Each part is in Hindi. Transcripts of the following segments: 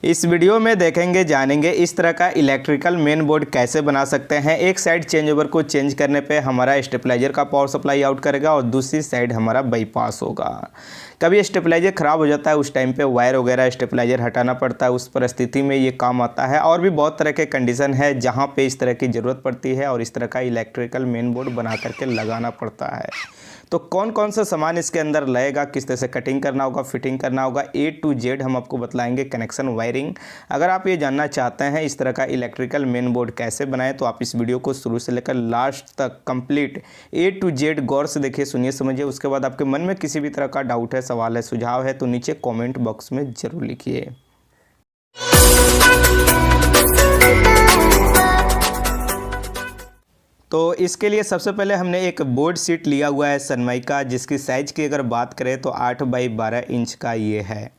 इस वीडियो में देखेंगे जानेंगे इस तरह का इलेक्ट्रिकल मेन बोर्ड कैसे बना सकते हैं। एक साइड चेंज ओवर को चेंज करने पे हमारा स्टेबलाइजर का पावर सप्लाई आउट करेगा और दूसरी साइड हमारा बाईपास होगा। कभी स्टेबलाइजर ख़राब हो जाता है, उस टाइम पे वायर वगैरह स्टेबलाइजर हटाना पड़ता है, उस परिस्थिति में ये काम आता है। और भी बहुत तरह के कंडीशन है जहाँ पे इस तरह की ज़रूरत पड़ती है और इस तरह का इलेक्ट्रिकल मेन बोर्ड बना करके लगाना पड़ता है। तो कौन कौन सा सामान इसके अंदर लगेगा, किस तरह से कटिंग करना होगा, फिटिंग करना होगा, A to Z हम आपको बतलाएंगे। कनेक्शन वायरिंग, अगर आप ये जानना चाहते हैं इस तरह का इलेक्ट्रिकल मेन बोर्ड कैसे बनाएं तो आप इस वीडियो को शुरू से लेकर लास्ट तक कंप्लीट A to Z गौर से देखिए, सुनिए, समझिए। उसके बाद आपके मन में किसी भी तरह का डाउट है, सवाल है, सुझाव है तो नीचे कॉमेंट बॉक्स में ज़रूर लिखिए। तो इसके लिए सबसे पहले हमने एक बोर्ड शीट लिया हुआ है सनमाइका, जिसकी साइज़ की अगर बात करें तो 8 बाई 12 इंच का ये है।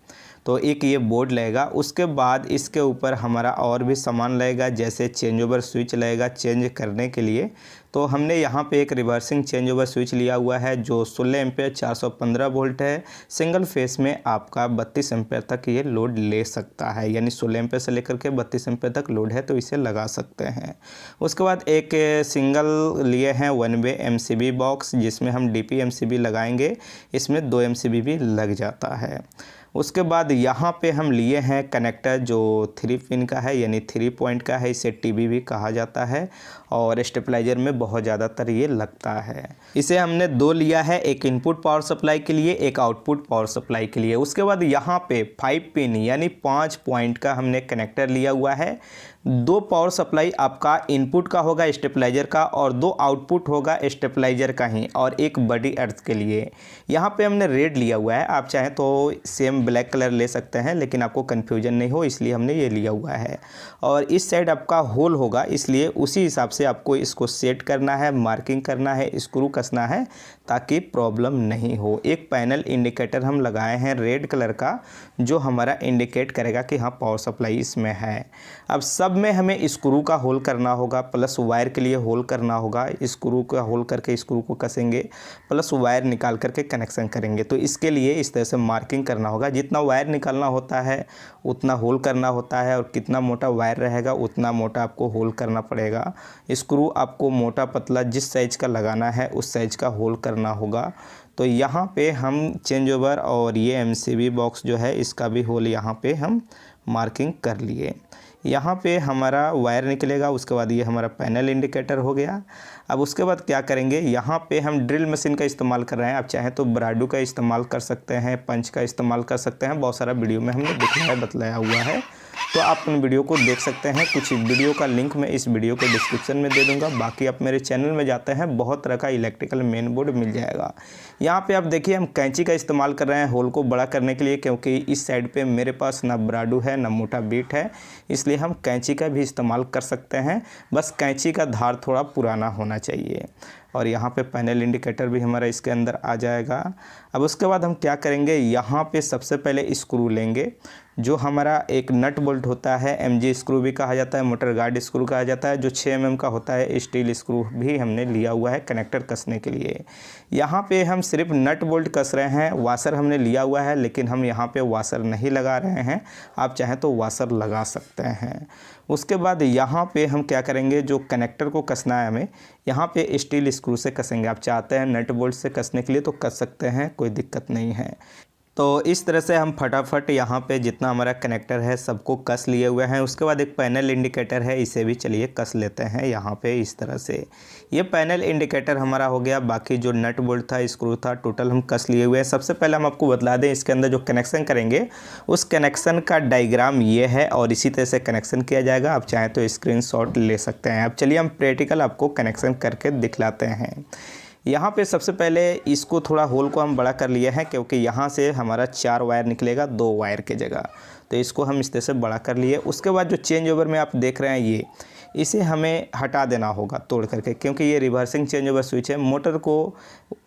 तो एक ये बोर्ड लगेगा। उसके बाद इसके ऊपर हमारा और भी सामान लगेगा, जैसे चेंज ओवर स्विच लगेगा चेंज करने के लिए। तो हमने यहाँ पे एक रिवर्सिंग चेंज ओवर स्विच लिया हुआ है जो 16 एम्पेयर 415 वोल्ट है। सिंगल फेस में आपका 32 एम्पेयर तक ये लोड ले सकता है, यानी 16 एम्पेयर से लेकर के 32 एम्पेयर तक लोड है तो इसे लगा सकते हैं। उसके बाद एक सिंगल लिए हैं 1 वे MCB बॉक्स, जिसमें हम DP MCB लगाएंगे। इसमें 2 MCB भी लग जाता है। उसके बाद यहाँ पे हम लिए हैं कनेक्टर जो 3 पिन का है, यानी 3 पॉइंट का है। इसे TB भी कहा जाता है और स्टेबलाइजर में बहुत ज़्यादातर ये लगता है। इसे हमने 2 लिया है, एक इनपुट पावर सप्लाई के लिए, एक आउटपुट पावर सप्लाई के लिए। उसके बाद यहाँ पे 5 पिन यानी 5 पॉइंट का हमने कनेक्टर लिया हुआ है। 2 पावर सप्लाई आपका इनपुट का होगा स्टेबलाइजर का और 2 आउटपुट होगा स्टेबलाइजर का ही, और एक बड़ी अर्थ के लिए। यहाँ पे हमने रेड लिया हुआ है, आप चाहें तो सेम ब्लैक कलर ले सकते हैं, लेकिन आपको कन्फ्यूजन नहीं हो इसलिए हमने ये लिया हुआ है। और इस साइड आपका होल होगा, इसलिए उसी हिसाब से आपको इसको सेट करना है, मार्किंग करना है, स्क्रू कसना है ताकि प्रॉब्लम नहीं हो। एक पैनल इंडिकेटर हम लगाए हैं रेड कलर का, जो हमारा इंडिकेट करेगा कि हाँ पावर सप्लाई इसमें है। अब सब में हमें स्क्रू का होल करना होगा, प्लस वायर के लिए होल करना होगा। स्क्रू का होल करके स्क्रू को कसेंगे, प्लस वायर निकाल करके कनेक्शन करेंगे। तो इसके लिए इस तरह से मार्किंग करना होगा। जितना वायर निकालना होता है उतना होल करना होता है, और कितना मोटा वायर रहेगा उतना मोटा आपको होल करना पड़ेगा। स्क्रू आपको मोटा पतला जिस साइज का लगाना है उस साइज का होल करना होगा। तो यहाँ पे हम चेंज ओवर और ये MCB बॉक्स जो है इसका भी होल यहाँ पे हम मार्किंग कर लिए। यहाँ पे हमारा वायर निकलेगा। उसके बाद ये हमारा पैनल इंडिकेटर हो गया। अब उसके बाद क्या करेंगे, यहाँ पे हम ड्रिल मशीन का इस्तेमाल कर रहे हैं। आप चाहें तो ब्राडू का इस्तेमाल कर सकते हैं, पंच का इस्तेमाल कर सकते हैं। बहुत सारा वीडियो में हमने दिखाया बतलाया हुआ है, तो आप उन वीडियो को देख सकते हैं। कुछ वीडियो का लिंक मैं इस वीडियो के डिस्क्रिप्शन में दे दूंगा। बाकी आप मेरे चैनल में जाते हैं, बहुत तरह का इलेक्ट्रिकल मेन बोर्ड मिल जाएगा। यहाँ पे आप देखिए हम कैंची का इस्तेमाल कर रहे हैं होल को बड़ा करने के लिए, क्योंकि इस साइड पे मेरे पास ना ब्राडू है ना मोटा बीट है, इसलिए हम कैंची का भी इस्तेमाल कर सकते हैं। बस कैंची का धार थोड़ा पुराना होना चाहिए। और यहाँ पे पैनल इंडिकेटर भी हमारा इसके अंदर आ जाएगा। अब उसके बाद हम क्या करेंगे, यहाँ पे सबसे पहले स्क्रू लेंगे। जो हमारा एक नट बोल्ट होता है, MG स्क्रू भी कहा जाता है, मोटर गार्ड स्क्रू कहा जाता है, जो 6 mm का होता है। स्टील स्क्रू भी हमने लिया हुआ है कनेक्टर कसने के लिए। यहाँ पे हम सिर्फ नट बोल्ट कस रहे हैं। वाशर हमने लिया हुआ है, लेकिन हम यहाँ पे वाशर नहीं लगा रहे हैं। आप चाहें तो वाशर लगा सकते हैं। उसके बाद यहाँ पे हम क्या करेंगे, जो कनेक्टर को कसना है हमें, यहाँ पे स्टील स्क्रू से कसेंगे। आप चाहते हैं नट बोल्ट से कसने के लिए तो कस सकते हैं, कोई दिक्कत नहीं है। तो इस तरह से हम फटाफट यहाँ पे जितना हमारा कनेक्टर है सबको कस लिए हुए हैं। उसके बाद एक पैनल इंडिकेटर है, इसे भी चलिए कस लेते हैं यहाँ पे इस तरह से। ये पैनल इंडिकेटर हमारा हो गया। बाकी जो नट बोल्ट था, स्क्रू था, टोटल हम कस लिए हुए हैं। सबसे पहले हम आपको बतला दें, इसके अंदर जो कनेक्शन करेंगे उस कनेक्शन का डायग्राम ये है और इसी तरह से कनेक्शन किया जाएगा। आप चाहें तो स्क्रीनशॉट ले सकते हैं। अब चलिए हम प्रैक्टिकल आपको कनेक्शन करके दिखलाते हैं। यहाँ पे सबसे पहले इसको थोड़ा होल को हम बड़ा कर लिए हैं, क्योंकि यहाँ से हमारा 4 वायर निकलेगा 2 वायर के जगह। तो इसको हम इस तरह से बड़ा कर लिए। उसके बाद जो चेंज ओवर में आप देख रहे हैं इसे हमें हटा देना होगा तोड़ करके, क्योंकि ये रिवर्सिंग चेंज ओवर स्विच है। मोटर को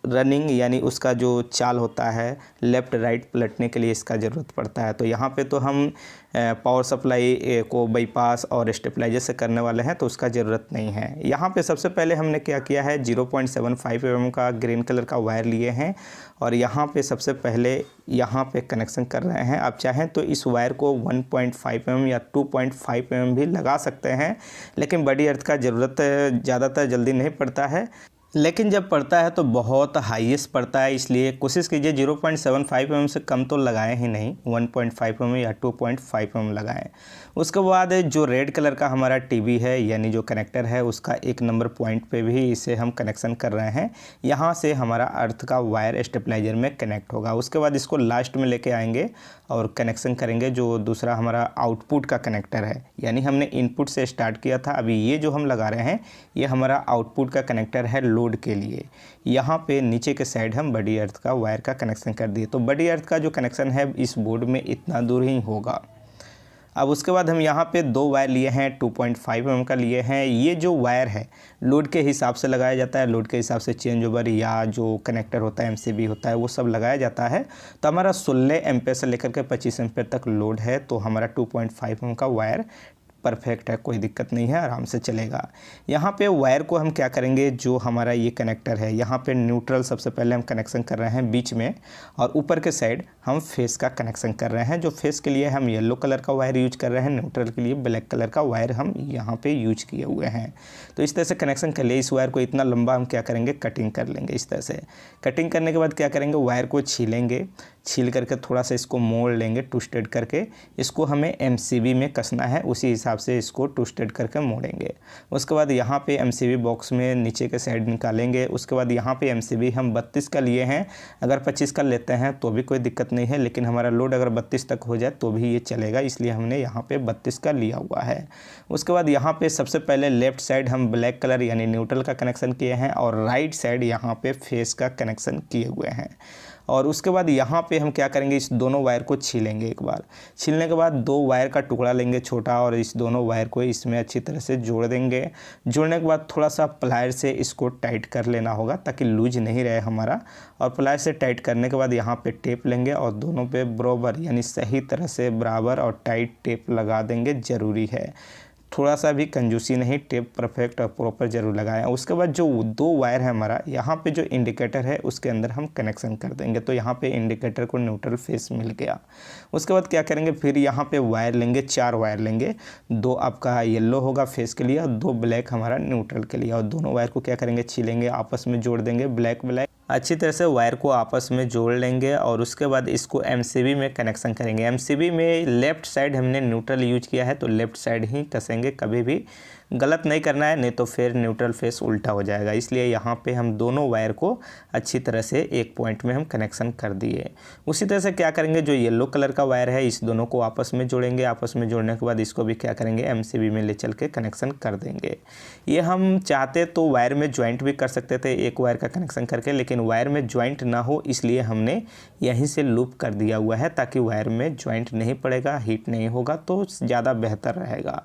रनिंग यानी उसका जो चाल होता है लेफ़्ट राइट पलटने के लिए इसका ज़रूरत पड़ता है। तो यहाँ पे तो हम पावर सप्लाई को बाईपास और स्टेबलाइजर से करने वाले हैं तो उसका ज़रूरत नहीं है। यहाँ पे सबसे पहले हमने क्या किया है 0.75 mm का ग्रीन कलर का वायर लिए हैं और यहाँ पे सबसे पहले यहाँ पे कनेक्शन कर रहे हैं। आप चाहें तो इस वायर को 1.5 mm या 2.5 mm भी लगा सकते हैं, लेकिन बड़ी अर्थ का ज़रूरत ज़्यादातर जल्दी नहीं पड़ता है, लेकिन जब पड़ता है तो बहुत हाईएस्ट पड़ता है, इसलिए कोशिश कीजिए 0.75 mm से कम तो लगाएं ही नहीं, 1.5 mm या 2.5 mm लगाएं। उसके बाद जो रेड कलर का हमारा टीवी है यानी जो कनेक्टर है उसका 1 नंबर पॉइंट पे भी इसे हम कनेक्शन कर रहे हैं। यहाँ से हमारा अर्थ का वायर स्टेबलाइजर में कनेक्ट होगा। उसके बाद इसको लास्ट में लेके आएंगे और कनेक्शन करेंगे जो दूसरा हमारा आउटपुट का कनेक्टर है, यानी हमने इनपुट से स्टार्ट किया था, अभी ये जो हम लगा रहे हैं ये हमारा आउटपुट का कनेक्टर है लोड के लिए। यहाँ पे नीचे के साइड हम बड़ी अर्थ का वायर का कनेक्शन कर दिए। तो बड़ी अर्थ का जो कनेक्शन है इस बोर्ड में इतना दूर ही होगा। अब उसके बाद हम यहाँ पे 2 वायर लिए हैं, 2.5 mm का लिए हैं। ये जो वायर है लोड के हिसाब से लगाया जाता है, लोड के हिसाब से चेंज ओवर या जो कनेक्टर होता है MCB होता है वो सब लगाया जाता है। तो हमारा 16 एम्पेयर से लेकर के 25 एम्पेयर तक लोड है, तो हमारा 2.5 mm का वायर परफेक्ट है, कोई दिक्कत नहीं है, आराम से चलेगा। यहाँ पे वायर को हम क्या करेंगे, जो हमारा ये कनेक्टर है यहाँ पे न्यूट्रल सबसे पहले हम कनेक्शन कर रहे हैं बीच में, और ऊपर के साइड हम फेस का कनेक्शन कर रहे हैं। जो फेस के लिए हम येलो कलर का वायर यूज कर रहे हैं, न्यूट्रल के लिए ब्लैक कलर का वायर हम यहाँ पे यूज किए हुए हैं। तो इस तरह से कनेक्शन कर लिए। इस वायर को इतना लंबा हम क्या करेंगे, कटिंग कर लेंगे। इस तरह से कटिंग करने के बाद क्या करेंगे, वायर को छीलेंगे, छील करके थोड़ा सा इसको मोड़ लेंगे ट्विस्टेड करके। इसको हमें MCB में कसना है, उसी हिसाब से इसको ट्विस्टेड करके मोड़ेंगे। उसके बाद यहाँ पे MCB बॉक्स में नीचे के साइड निकालेंगे। उसके बाद यहाँ पे MCB हम 32 का लिए हैं, अगर 25 का लेते हैं तो भी कोई दिक्कत नहीं है, लेकिन हमारा लोड अगर 32 तक हो जाए तो भी ये चलेगा, इसलिए हमने यहाँ पे 32 का लिया हुआ है। उसके बाद यहाँ पे सबसे पहले लेफ्ट साइड हम ब्लैक कलर यानी न्यूट्रल का कनेक्शन किए हैं और राइट साइड यहाँ पे फेस का कनेक्शन किए हुए हैं। और उसके बाद यहाँ पे हम क्या करेंगे, इस दोनों वायर को छीलेंगे। एक बार छीलने के बाद 2 वायर का टुकड़ा लेंगे छोटा, और इस दोनों वायर को इसमें अच्छी तरह से जोड़ देंगे। जोड़ने के बाद थोड़ा सा प्लायर से इसको टाइट कर लेना होगा ताकि लूज नहीं रहे हमारा। और प्लायर से टाइट करने के बाद यहाँ पे टेप लेंगे और दोनों पे बराबर यानी सही तरह से बराबर और टाइट टेप लगा देंगे, ज़रूरी है, थोड़ा सा भी कंजूसी नहीं, टेप परफेक्ट और प्रॉपर जरूर लगाएं। उसके बाद जो 2 वायर है हमारा, यहाँ पे जो इंडिकेटर है उसके अंदर हम कनेक्शन कर देंगे। तो यहाँ पे इंडिकेटर को न्यूट्रल फेस मिल गया। उसके बाद क्या करेंगे, फिर यहाँ पे वायर लेंगे, 4 वायर लेंगे, 2 आपका येलो होगा फेस के लिए और 2 ब्लैक हमारा न्यूट्रल के लिए। और दोनों वायर को क्या करेंगे, छीलेंगे, आपस में जोड़ देंगे, ब्लैक ब्लैक अच्छी तरह से वायर को आपस में जोड़ लेंगे। और उसके बाद इसको MCB में कनेक्शन करेंगे। MCB में लेफ़्ट साइड हमने न्यूट्रल यूज किया है तो लेफ़्ट साइड ही कसेंगे, कभी भी गलत नहीं करना है, नहीं तो फिर न्यूट्रल फेस उल्टा हो जाएगा। इसलिए यहाँ पे हम दोनों वायर को अच्छी तरह से एक पॉइंट में हम कनेक्शन कर दिए। उसी तरह से क्या करेंगे, जो येलो कलर का वायर है इस दोनों को आपस में जोड़ेंगे। आपस में जोड़ने के बाद इसको भी क्या करेंगे, MCB में ले चल के कनेक्शन कर देंगे। ये हम चाहते तो वायर में ज्वाइंट भी कर सकते थे एक वायर का कनेक्शन करके, लेकिन वायर में ज्वाइंट ना हो इसलिए हमने यहीं से लूप कर दिया हुआ है, ताकि वायर में ज्वाइंट नहीं पड़ेगा, हीट नहीं होगा, तो ज़्यादा बेहतर रहेगा।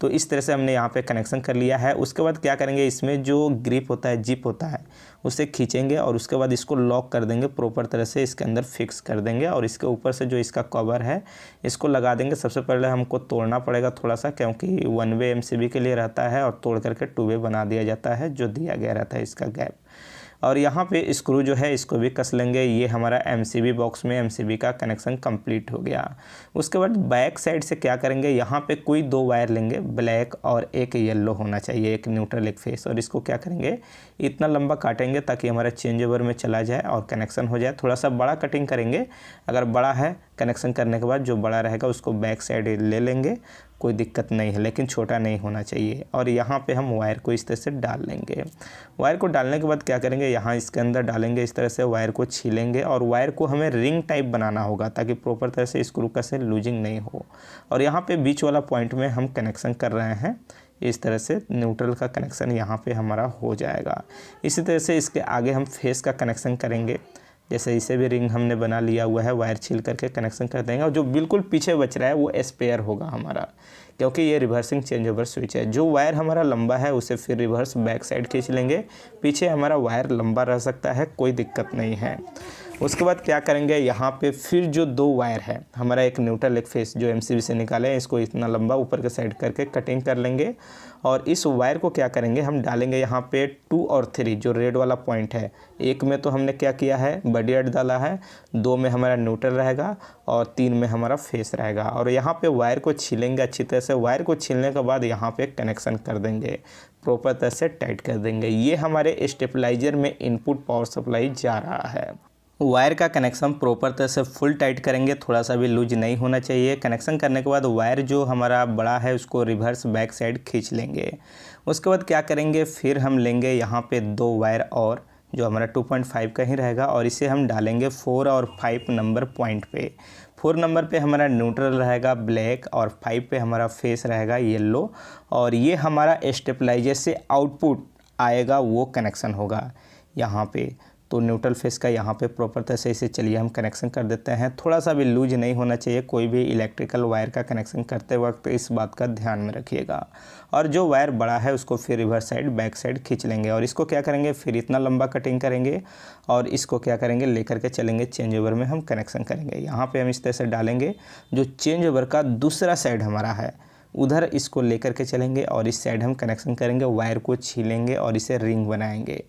तो इस तरह से हमने यहाँ पे कनेक्शन कर लिया है। उसके बाद क्या करेंगे, इसमें जो ग्रिप होता है, जिप होता है, उसे खींचेंगे और उसके बाद इसको लॉक कर देंगे, प्रॉपर तरह से इसके अंदर फिक्स कर देंगे। और इसके ऊपर से जो इसका कवर है इसको लगा देंगे। सबसे पहले हमको तोड़ना पड़ेगा थोड़ा सा, क्योंकि 1 वे MCB के लिए रहता है और तोड़ करके 2 वे बना दिया जाता है, जो दिया गया रहता है इसका गैप। और यहाँ पे स्क्रू जो है इसको भी कस लेंगे। ये हमारा MCB बॉक्स में MCB का कनेक्शन कंप्लीट हो गया। उसके बाद बैक साइड से क्या करेंगे, यहाँ पे कोई 2 वायर लेंगे, ब्लैक और एक येलो होना चाहिए, एक न्यूट्रल एक फेस। और इसको क्या करेंगे, इतना लंबा काटेंगे ताकि हमारा चेंज ओवर में चला जाए और कनेक्शन हो जाए। थोड़ा सा बड़ा कटिंग करेंगे, अगर बड़ा है कनेक्शन करने के बाद जो बड़ा रहेगा उसको बैक साइड ले लेंगे, कोई दिक्कत नहीं है, लेकिन छोटा नहीं होना चाहिए। और यहाँ पे हम वायर को इस तरह से डाल लेंगे। वायर को डालने के बाद क्या करेंगे, यहाँ इसके अंदर डालेंगे, इस तरह से वायर को छीलेंगे। और वायर को हमें रिंग टाइप बनाना होगा ताकि प्रॉपर तरह से स्क्रू का से लूजिंग नहीं हो। और यहाँ पे बीच वाला पॉइंट में हम कनेक्शन कर रहे हैं, इस तरह से न्यूट्रल का कनेक्शन यहाँ पे हमारा हो जाएगा। इसी तरह से इसके आगे हम फेस का कनेक्शन करेंगे। जैसे इसे भी रिंग हमने बना लिया हुआ है, वायर छील करके कनेक्शन कर देंगे। और जो बिल्कुल पीछे बच रहा है वो स्पेयर होगा हमारा, क्योंकि ये रिवर्सिंग चेंज ओवर स्विच है। जो वायर हमारा लंबा है उसे फिर रिवर्स बैक साइड खींच लेंगे, पीछे हमारा वायर लंबा रह सकता है, कोई दिक्कत नहीं है। उसके बाद क्या करेंगे, यहाँ पे फिर जो 2 वायर है हमारा, एक न्यूट्रल एक फेस, जो एमसीबी से निकाले हैं, इसको इतना लंबा ऊपर के साइड करके कटिंग कर लेंगे। और इस वायर को क्या करेंगे, हम डालेंगे यहाँ पे 2 और 3 जो रेड वाला पॉइंट है। एक में तो हमने क्या किया है, बॉडी अर्थ डाला है, 2 में हमारा न्यूट्रल रहेगा और 3 में हमारा फेस रहेगा। और यहाँ पे वायर को छीलेंगे अच्छी तरह से। वायर को छीलने के बाद यहाँ पे कनेक्शन कर देंगे, प्रॉपर तरह से टाइट कर देंगे। ये हमारे स्टेबलाइजर में इनपुट पावर सप्लाई जा रहा है। वायर का कनेक्शन प्रॉपर तरह से फुल टाइट करेंगे, थोड़ा सा भी लूज नहीं होना चाहिए। कनेक्शन करने के बाद वायर जो हमारा बड़ा है उसको रिवर्स बैक साइड खींच लेंगे। उसके बाद क्या करेंगे, फिर हम लेंगे यहाँ पे 2 वायर और, जो हमारा 2.5 का ही रहेगा, और इसे हम डालेंगे 4 और 5 नंबर पॉइंट पे। 4 नंबर पे हमारा न्यूट्रल रहेगा ब्लैक और 5 पे हमारा फेस रहेगा येलो। और ये हमारा स्टेबलाइजर से आउटपुट आएगा वो कनेक्शन होगा यहाँ पे। तो न्यूट्रल फेस का यहाँ पे प्रॉपर तरह से इसे चलिए हम कनेक्शन कर देते हैं। थोड़ा सा भी लूज नहीं होना चाहिए, कोई भी इलेक्ट्रिकल वायर का कनेक्शन करते वक्त इस बात का ध्यान में रखिएगा। और जो वायर बड़ा है उसको फिर रिवर्स साइड बैक साइड खींच लेंगे। और इसको क्या करेंगे, फिर इतना लंबा कटिंग करेंगे और इसको क्या करेंगे, लेकर के चलेंगे चेंज ओवर में हम कनेक्शन करेंगे। यहाँ पर हम इस तरह से डालेंगे, जो चेंज ओवर का दूसरा साइड हमारा है उधर इसको लेकर के चलेंगे और इस साइड हम कनेक्शन करेंगे। वायर को छीलेंगे और इसे रिंग बनाएंगे।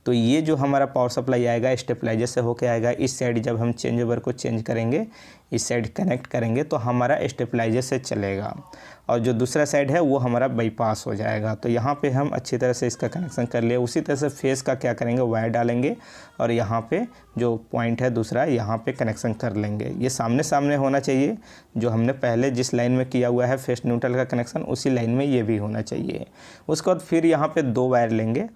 तो ये जो हमारा पावर सप्लाई आएगा स्टेबलाइजर से होके आएगा। इस साइड जब हम चेंज ओवर को चेंज करेंगे, इस साइड कनेक्ट करेंगे तो हमारा स्टेबलाइजर से चलेगा। और जो दूसरा साइड है वो हमारा बाईपास हो जाएगा। तो यहाँ पे हम अच्छी तरह से इसका कनेक्शन कर लिए। उसी तरह से फेस का क्या करेंगे, वायर डालेंगे और यहाँ पे जो पॉइंट है दूसरा, यहाँ पे कनेक्शन कर लेंगे। ये सामने सामने होना चाहिए, जो हमने पहले जिस लाइन में किया हुआ है फेस न्यूट्रल का कनेक्शन, उसी लाइन में ये भी होना चाहिए। उसके बाद फिर यहाँ पे 2 वायर लेंगे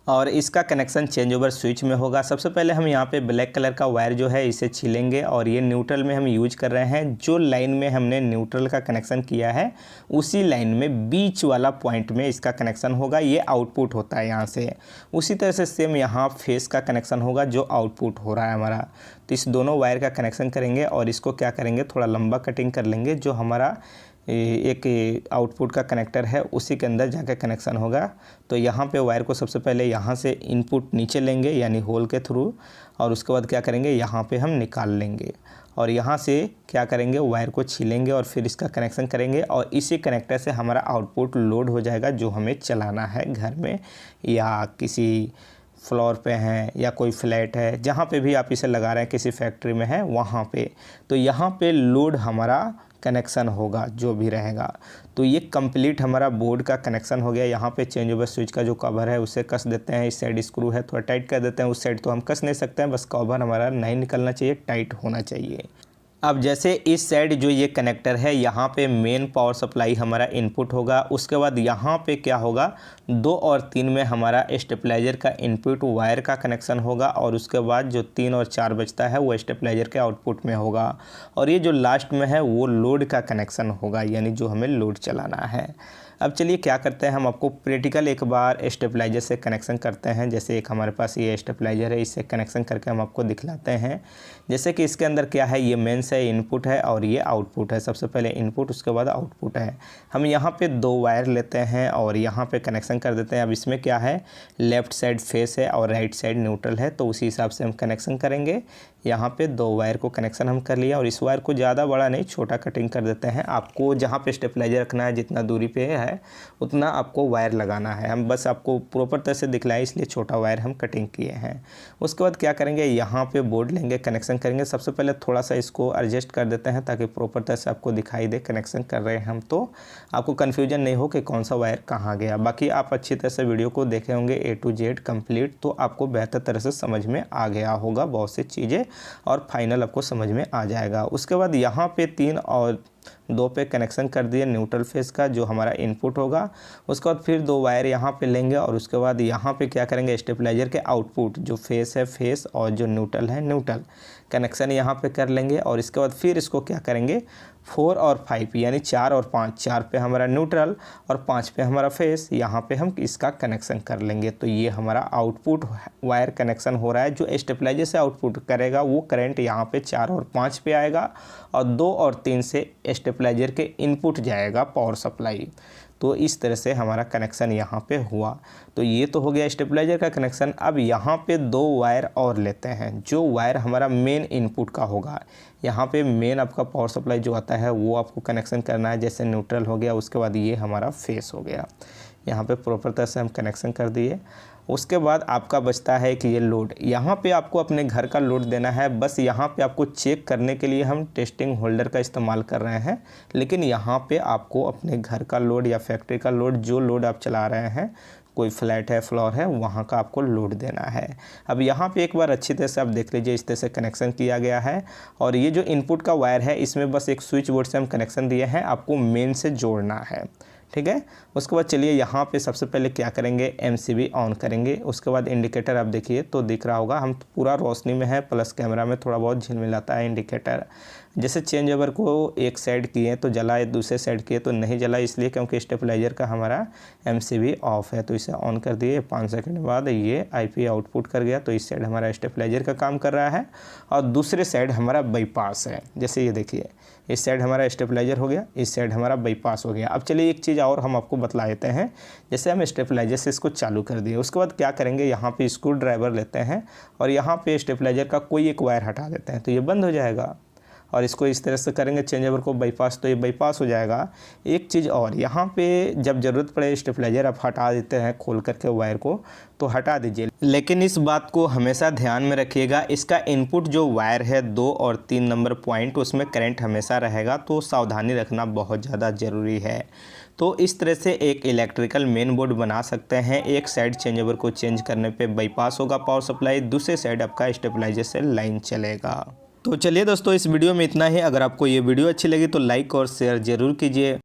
और इसका कनेक्शन चेंज ओवर स्विच में होगा। सबसे पहले हम यहाँ पे ब्लैक कलर का वायर जो है इसे छीलेंगे और ये न्यूट्रल में हम यूज कर रहे हैं। जो लाइन में हमने न्यूट्रल का कनेक्शन किया है उसी लाइन में बीच वाला पॉइंट में इसका कनेक्शन होगा। ये आउटपुट होता है यहाँ से। उसी तरह से सेम यहाँ फेस का कनेक्शन होगा जो आउटपुट हो रहा है हमारा। तो इस दोनों वायर का कनेक्शन करेंगे और इसको क्या करेंगे, थोड़ा लंबा कटिंग कर लेंगे। जो हमारा एक आउटपुट का कनेक्टर है उसी के अंदर जाकर कनेक्शन होगा। तो यहाँ पे वायर को सबसे पहले यहाँ से इनपुट नीचे लेंगे यानी होल के थ्रू, और उसके बाद क्या करेंगे, यहाँ पे हम निकाल लेंगे और यहाँ से क्या करेंगे, वायर को छीलेंगे और फिर इसका कनेक्शन करेंगे। और इसी कनेक्टर से हमारा आउटपुट लोड हो जाएगा, जो हमें चलाना है घर में या किसी फ्लोर पे हैं या कोई फ्लैट है, जहाँ पे भी आप इसे लगा रहे हैं, किसी फैक्ट्री में है वहाँ पे। तो यहाँ पे लोड हमारा कनेक्शन होगा जो भी रहेगा। तो ये कंप्लीट हमारा बोर्ड का कनेक्शन हो गया। यहाँ पे चेंज ओवर स्विच का जो कवर है उसे कस देते हैं। इस साइड स्क्रू है, थोड़ा टाइट कर देते हैं। उस साइड तो हम कस नहीं सकते हैं, बस कवर हमारा नहीं निकलना चाहिए, टाइट होना चाहिए। अब जैसे इस साइड जो ये कनेक्टर है, यहाँ पे मेन पावर सप्लाई हमारा इनपुट होगा। उसके बाद यहाँ पे क्या होगा, 2 और 3 में हमारा स्टेबलाइजर का इनपुट वायर का कनेक्शन होगा। और उसके बाद जो 3 और 4 बचता है वो स्टेबलाइजर के आउटपुट में होगा। और ये जो लास्ट में है वो लोड का कनेक्शन होगा, यानी जो हमें लोड चलाना है। अब चलिए क्या करते हैं, हम आपको प्रैक्टिकल एक बार स्टेबलाइजर से कनेक्शन करते हैं। जैसे एक हमारे पास ये स्टेबलाइजर है, इससे कनेक्शन करके हम आपको दिखलाते हैं। जैसे कि इसके अंदर क्या है, ये मेंस है, इनपुट है और ये आउटपुट है। सबसे पहले इनपुट, उसके बाद आउटपुट है। हम यहाँ पे 2 वायर लेते हैं और यहाँ पे कनेक्शन कर देते हैं। अब इसमें क्या है, लेफ़्ट साइड फेस है और राइट साइड न्यूट्रल है, तो उसी हिसाब से हम कनेक्शन करेंगे। यहाँ पे 2 वायर को कनेक्शन हम कर लिया और इस वायर को ज़्यादा बड़ा नहीं, छोटा कटिंग कर देते हैं। आपको जहाँ पे स्टेबलाइजर रखना है, जितना दूरी पे है उतना आपको वायर लगाना है। हम बस आपको प्रॉपर तरह से दिखलाए इसलिए छोटा वायर हम कटिंग किए हैं। उसके बाद क्या करेंगे, यहाँ पे बोर्ड लेंगे, कनेक्शन करेंगे। सबसे पहले थोड़ा सा इसको एडजस्ट कर देते हैं ताकि प्रॉपर तरह से आपको दिखाई दे कनेक्शन कर रहे हैं हम, तो आपको कन्फ्यूजन नहीं हो कि कौन सा वायर कहाँ गया। बाकी आप अच्छी तरह से वीडियो को देखे होंगे A to Z कंप्लीट, तो आपको बेहतर तरह से समझ में आ गया होगा बहुत सी चीज़ें और फाइनल आपको समझ में आ जाएगा। उसके बाद यहाँ पे 3 और 2 पे कनेक्शन कर दिए न्यूट्रल फेस का, जो हमारा इनपुट होगा। उसके बाद फिर 2 वायर यहाँ पे लेंगे और उसके बाद यहाँ पे क्या करेंगे, स्टेबलाइजर के आउटपुट जो फेस है फेस और जो न्यूट्रल है न्यूट्रल, कनेक्शन यहाँ पे कर लेंगे। और इसके बाद फिर इसको क्या करेंगे, 4 और 5 यानी 4 और 5, 4 पे हमारा न्यूट्रल और 5 पे हमारा फेस, यहाँ पे हम इसका कनेक्शन कर लेंगे। तो ये हमारा आउटपुट वायर कनेक्शन हो रहा है। जो स्टेबलाइजर से आउटपुट करेगा वो करंट यहाँ पे 4 और 5 पे आएगा और 2 और 3 से स्टेबलाइजर के इनपुट जाएगा पावर सप्लाई। तो इस तरह से हमारा कनेक्शन यहाँ पे हुआ। तो ये तो हो गया स्टेबलाइजर का कनेक्शन। अब यहाँ पे 2 वायर और लेते हैं, जो वायर हमारा मेन इनपुट का होगा। यहाँ पे मेन आपका पावर सप्लाई जो आता है वो आपको कनेक्शन करना है, जैसे न्यूट्रल हो गया, उसके बाद ये हमारा फेस हो गया। यहाँ पे प्रॉपर तरह से हम कनेक्शन कर दिए। उसके बाद आपका बचता है कि ये लोड, यहाँ पे आपको अपने घर का लोड देना है। बस यहाँ पे आपको चेक करने के लिए हम टेस्टिंग होल्डर का इस्तेमाल कर रहे हैं, लेकिन यहाँ पे आपको अपने घर का लोड या फैक्ट्री का लोड, जो लोड आप चला रहे हैं, कोई फ्लैट है, फ्लोर है, वहाँ का आपको लोड देना है। अब यहाँ पे एक बार अच्छी तरह से आप देख लीजिए, इस तरह से कनेक्शन किया गया है। और ये जो इनपुट का वायर है इसमें बस एक स्विच बोर्ड से हम कनेक्शन दिए हैं, आपको मेन से जोड़ना है, ठीक है। उसके बाद चलिए यहाँ पे सबसे पहले क्या करेंगे, एमसीबी ऑन करेंगे। उसके बाद इंडिकेटर आप देखिए तो दिख रहा होगा, हम पूरा रोशनी में है, प्लस कैमरा में थोड़ा बहुत झिलमिलाता है इंडिकेटर। जैसे चेंज ओवर को एक साइड किए तो जला, दूसरे साइड किए तो नहीं जला, इसलिए क्योंकि स्टेबलाइजर का हमारा एमसीबी ऑफ है। तो इसे ऑन कर दिए, 5 सेकंड बाद ये आईपी आउटपुट कर गया। तो इस साइड हमारा स्टेबलाइजर का काम कर रहा है और दूसरे साइड हमारा बाईपास है। जैसे ये देखिए, इस साइड हमारा स्टेबलाइजर हो गया, इस साइड हमारा बाईपास हो गया। अब चलिए एक चीज़ और हम आपको बतला देते हैं। जैसे हम स्टेबलाइजर से इसको चालू कर दिए, उसके बाद क्या करेंगे, यहाँ पे स्क्रू ड्राइवर लेते हैं और यहाँ पे स्टेबलाइजर का कोई एक वायर हटा देते हैं, तो ये बंद हो जाएगा। और इसको इस तरह से करेंगे चेंज ओवर को बाईपास, तो ये बाईपास हो जाएगा। एक चीज़ और, यहाँ पे जब ज़रूरत पड़े स्टेबलाइजर आप हटा देते हैं खोल करके वायर को, तो हटा दीजिए, लेकिन इस बात को हमेशा ध्यान में रखिएगा, इसका इनपुट जो वायर है 2 और 3 नंबर पॉइंट, उसमें करंट हमेशा रहेगा, तो सावधानी रखना बहुत ज़्यादा ज़रूरी है। तो इस तरह से एक इलेक्ट्रिकल मेन बोर्ड बना सकते हैं। एक साइड चेंज ओवर को चेंज करने पे बाईपास होगा पावर सप्लाई, दूसरे साइड आपका स्टेबलाइजर से लाइन चलेगा। तो चलिए दोस्तों, इस वीडियो में इतना ही। अगर आपको ये वीडियो अच्छी लगी तो लाइक और शेयर ज़रूर कीजिए।